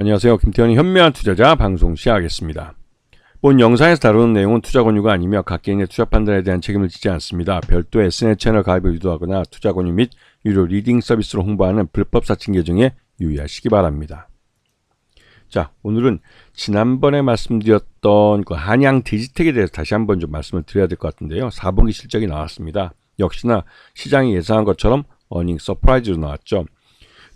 안녕하세요. 김태현의 현명한 투자자 방송 시작하겠습니다. 본 영상에서 다루는 내용은 투자 권유가 아니며 각 개인의 투자 판단에 대한 책임을 지지 않습니다. 별도 SNS 채널 가입을 유도하거나 투자 권유 및 유료 리딩 서비스로 홍보하는 불법 사칭 계정에 유의하시기 바랍니다. 자, 오늘은 지난번에 말씀드렸던 그 한양 디지텍에 대해서 다시 한번 좀 말씀을 드려야 될 것 같은데요. 4분기 실적이 나왔습니다. 역시나 시장이 예상한 것처럼 어닝 서프라이즈로 나왔죠.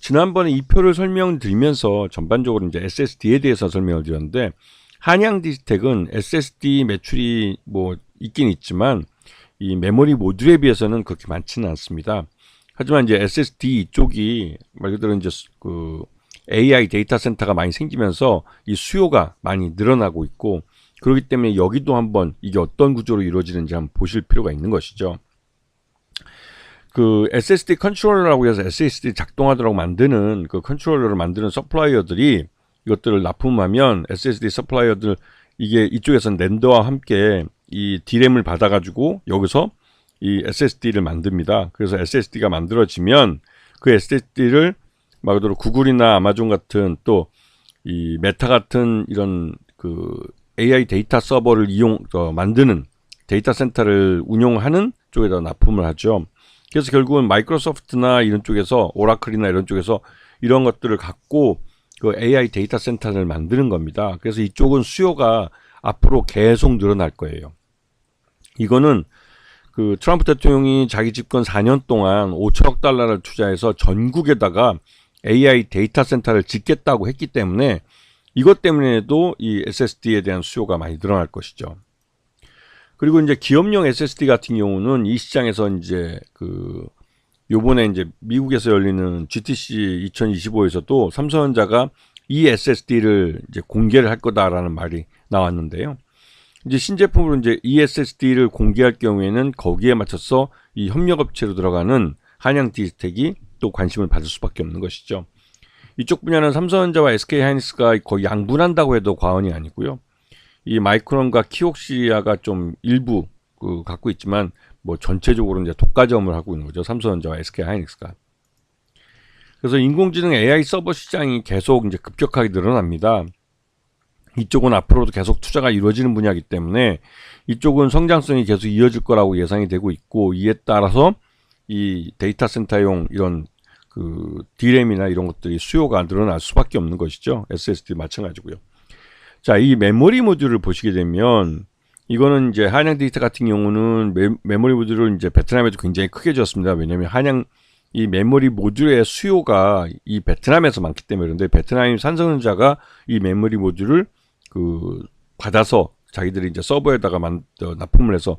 지난번에 이 표를 설명드리면서 전반적으로 이제 SSD에 대해서 설명을 드렸는데, 한양 디지텍은 SSD 매출이 뭐 있긴 있지만 이 메모리 모듈에 비해서는 그렇게 많지는 않습니다. 하지만 이제 SSD 이쪽이 말 그대로 이제 그 AI 데이터 센터가 많이 생기면서 이 수요가 많이 늘어나고 있고, 그렇기 때문에 여기도 한번 이게 어떤 구조로 이루어지는지 한번 보실 필요가 있는 것이죠. 그 SSD 컨트롤러라고 해서 SSD 작동하도록 만드는 그 컨트롤러를 만드는 서플라이어들이 이것들을 납품하면 SSD 서플라이어들 이게 이쪽에서는 랜더와 함께 이 D램을 받아가지고 여기서 이 SSD를 만듭니다. 그래서 SSD가 만들어지면 그 SSD를 말 그대로 구글이나 아마존 같은 또 이 메타 같은 이런 그 AI 데이터 서버를 만드는 데이터 센터를 운용하는 쪽에다 납품을 하죠. 그래서 결국은 마이크로소프트나 이런 쪽에서 오라클이나 이런 쪽에서 이런 것들을 갖고 그 AI 데이터 센터를 만드는 겁니다. 그래서 이쪽은 수요가 앞으로 계속 늘어날 거예요. 이거는 그 트럼프 대통령이 자기 집권 4년 동안 5천억 달러를 투자해서 전국에다가 AI 데이터 센터를 짓겠다고 했기 때문에 이것 때문에도 이 SSD에 대한 수요가 많이 늘어날 것이죠. 그리고 이제 기업용 SSD 같은 경우는 이 시장에서 이제 그 요번에 이제 미국에서 열리는 GTC 2025에서도 삼성전자가 이 SSD를 이제 공개를 할 거다라는 말이 나왔는데요. 이제 신제품으로 이제 이 SSD를 공개할 경우에는 거기에 맞춰서 이 협력업체로 들어가는 한양 디지텍이 또 관심을 받을 수밖에 없는 것이죠. 이쪽 분야는 삼성전자와 SK하이닉스가 거의 양분한다고 해도 과언이 아니고요. 이 마이크론과 키옥시아가 좀 일부 갖고 있지만 뭐 전체적으로 이제 독과점을 하고 있는 거죠. 삼성전자와 SK하이닉스가. 그래서 인공지능 AI 서버 시장이 계속 이제 급격하게 늘어납니다. 이쪽은 앞으로도 계속 투자가 이루어지는 분야이기 때문에 이쪽은 성장성이 계속 이어질 거라고 예상이 되고 있고, 이에 따라서 이 데이터 센터용 이런 그 D램이나 이런 것들이 수요가 늘어날 수밖에 없는 것이죠. SSD 마찬가지고요. 자, 이 메모리 모듈을 보시게 되면 이거는 이제 한양 디지텍 같은 경우는 메모리 모듈을 이제 베트남에도 굉장히 크게 지었습니다. 왜냐하면 한양 이 메모리 모듈의 수요가 이 베트남에서 많기 때문에. 그런데 베트남 삼성전자가 이 메모리 모듈을 그 받아서 자기들이 이제 서버에다가 납품을 해서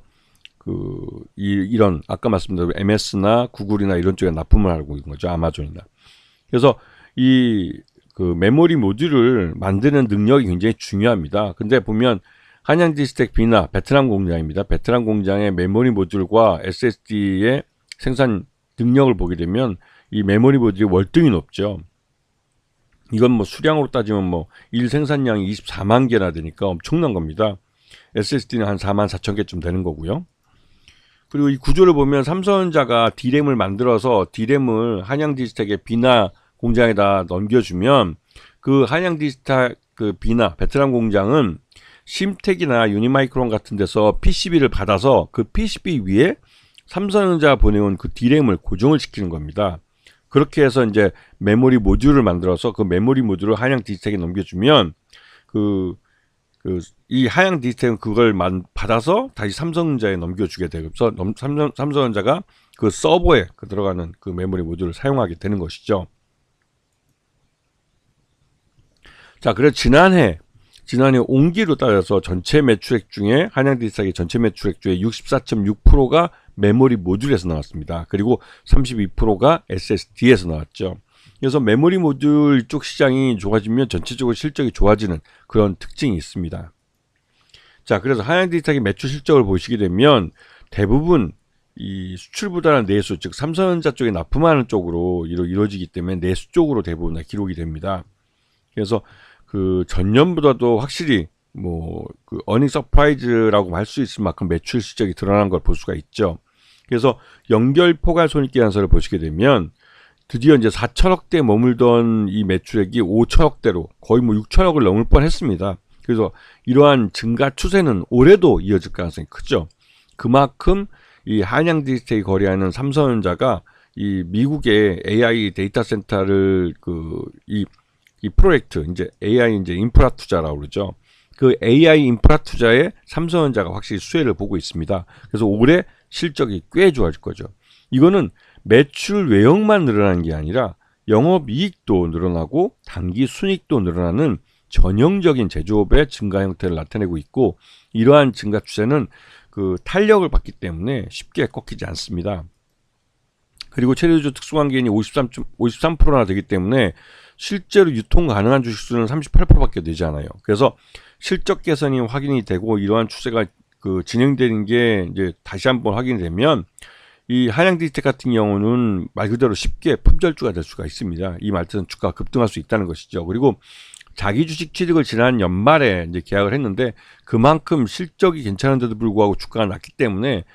이런 아까 말씀드린 MS나 구글이나 이런 쪽에 납품을 하고 있는 거죠. 아마존이나. 그래서 그 메모리 모듈을 만드는 능력이 굉장히 중요합니다. 근데 보면 한양 디지텍 B나 베트남 공장입니다. 베트남 공장의 메모리 모듈과 SSD의 생산 능력을 보게 되면 이 메모리 모듈이 월등히 높죠. 이건 뭐 수량으로 따지면 뭐 일 생산량이 24만 개나 되니까 엄청난 겁니다. SSD는 한 4만 4천 개쯤 되는 거고요. 그리고 이 구조를 보면 삼성전자가 D램을 만들어서 D램을 한양 디지텍의 B나 공장에다 넘겨주면 그 한양 디지텍 그 B나 베트남 공장은 심텍이나 유니마이크론 같은 데서 PCB를 받아서 그 PCB 위에 삼성전자가 보내온 그 D램을 고정을 시키는 겁니다. 그렇게 해서 이제 메모리 모듈을 만들어서 그 메모리 모듈을 한양 디지텍에 넘겨주면 이 한양 디지텍은 그걸 받아서 다시 삼성전자에 넘겨주게 되고, 삼성전자가 그 서버에 들어가는 그 메모리 모듈을 사용하게 되는 것이죠. 자, 그래서 지난해 온기로 따져서 전체 매출액 중에 한양 디지텍의 전체 매출액 중에 64.6%가 메모리 모듈에서 나왔습니다. 그리고 32%가 SSD에서 나왔죠. 그래서 메모리 모듈 쪽 시장이 좋아지면 전체적으로 실적이 좋아지는 그런 특징이 있습니다. 자, 그래서 한양 디지텍의 매출 실적을 보시게 되면 대부분 이 수출보다는 내수, 즉 삼성전자 쪽에 납품하는 쪽으로 이루어지기 때문에 내수 쪽으로 대부분 기록이 됩니다. 그래서 그 전년보다도 확실히 뭐 그 어닝 서프라이즈라고 할 수 있을 만큼 매출 실적이 드러난 걸 볼 수가 있죠. 그래서 연결 포괄 손익계산서를 보시게 되면 드디어 이제 4천억대 머물던 이 매출액이 5천억대로 거의 뭐 6천억을 넘을 뻔했습니다. 그래서 이러한 증가 추세는 올해도 이어질 가능성이 크죠. 그만큼 이 한양 디지텍이 거래하는 삼성전자가 이 미국의 AI 데이터 센터를 이 프로젝트 이제 AI 이제 인프라 투자라고 그러죠. 그 AI 인프라 투자에 삼성전자가 확실히 수혜를 보고 있습니다. 그래서 올해 실적이 꽤 좋아질 거죠. 이거는 매출 외형만 늘어나는 게 아니라 영업이익도 늘어나고 당기 순이익도 늘어나는 전형적인 제조업의 증가 형태를 나타내고 있고, 이러한 증가 추세는 그 탄력을 받기 때문에 쉽게 꺾이지 않습니다. 그리고 최대주주 특수관계인이 53%나 되기 때문에 실제로 유통 가능한 주식수는 38%밖에 되지 않아요. 그래서 실적 개선이 확인이 되고 이러한 추세가 진행되는 게 이제 다시 한번 확인이 되면 이 한양 디지텍 같은 경우는 말 그대로 쉽게 품절주가 될 수가 있습니다. 이 말뜻은 주가가 급등할 수 있다는 것이죠. 그리고 자기 주식 취득을 지난 연말에 이제 계약을 했는데 그만큼 실적이 괜찮은데도 불구하고 주가가 낮기 때문에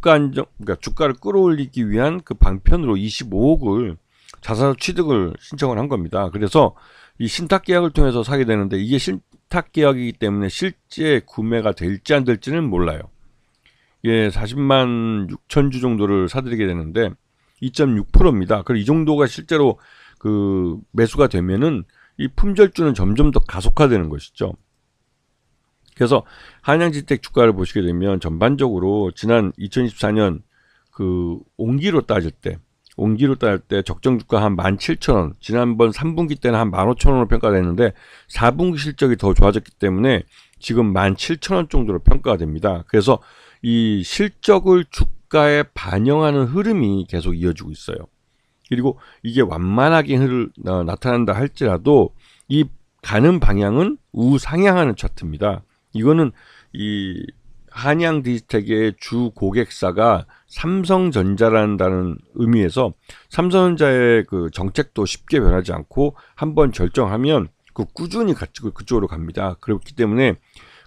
그러니까 주가를 끌어올리기 위한 그 방편으로 25억을 자사 취득을 신청을 한 겁니다. 그래서 이 신탁 계약을 통해서 사게 되는데 이게 신탁 계약이기 때문에 실제 구매가 될지 안 될지는 몰라요. 예, 40만 6천 주 정도를 사들이게 되는데 2.6%입니다. 그리고 이 정도가 실제로 그 매수가 되면은 이 품절주는 점점 더 가속화되는 것이죠. 그래서 한양지텍 주가를 보시게 되면 전반적으로 지난 2024년 그 온기로 따질 때 적정 주가 한 17,000원, 지난번 3분기 때는 한 15,000원으로 평가됐는데 4분기 실적이 더 좋아졌기 때문에 지금 17,000원 정도로 평가가 됩니다. 그래서 이 실적을 주가에 반영하는 흐름이 계속 이어지고 있어요. 그리고 이게 완만하게 나타난다 할지라도 이 가는 방향은 우상향하는 차트입니다. 이거는 이 한양 디지텍의 주 고객사가 삼성전자라는 의미에서 삼성전자의 그 정책도 쉽게 변하지 않고 한번 결정하면 꾸준히 그쪽으로 갑니다. 그렇기 때문에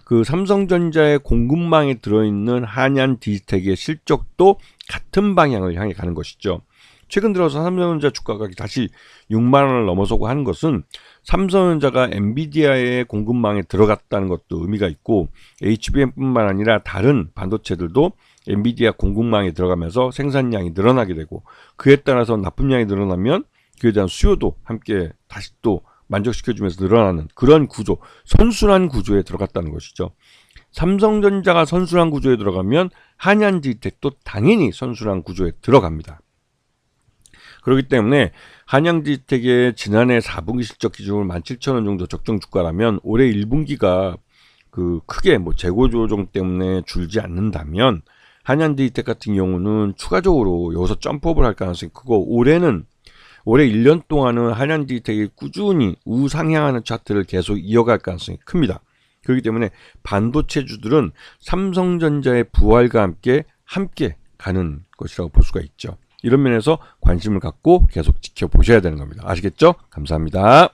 그 삼성전자의 공급망에 들어있는 한양 디지텍의 실적도 같은 방향을 향해 가는 것이죠. 최근 들어서 삼성전자 주가가 다시 6만 원을 넘어서고 하는 것은 삼성전자가 엔비디아의 공급망에 들어갔다는 것도 의미가 있고 HBM뿐만 아니라 다른 반도체들도 엔비디아 공급망에 들어가면서 생산량이 늘어나게 되고 그에 따라서 납품량이 늘어나면 그에 대한 수요도 함께 다시 또 만족시켜주면서 늘어나는 그런 구조, 선순환 구조에 들어갔다는 것이죠. 삼성전자가 선순환 구조에 들어가면 한양디지텍도 당연히 선순환 구조에 들어갑니다. 그렇기 때문에 한양디지텍의 지난해 4분기 실적 기준으로 17,000원 정도 적정 주가라면 올해 1분기가 그 크게 뭐 재고 조정 때문에 줄지 않는다면 한양디지텍 같은 경우는 추가적으로 여기서 점프업을 할 가능성이 크고 올해 1년 동안은 한양디지텍이 꾸준히 우상향하는 차트를 계속 이어갈 가능성이 큽니다. 그렇기 때문에 반도체주들은 삼성전자의 부활과 함께 가는 것이라고 볼 수가 있죠. 이런 면에서 관심을 갖고 계속 지켜보셔야 되는 겁니다. 아시겠죠? 감사합니다.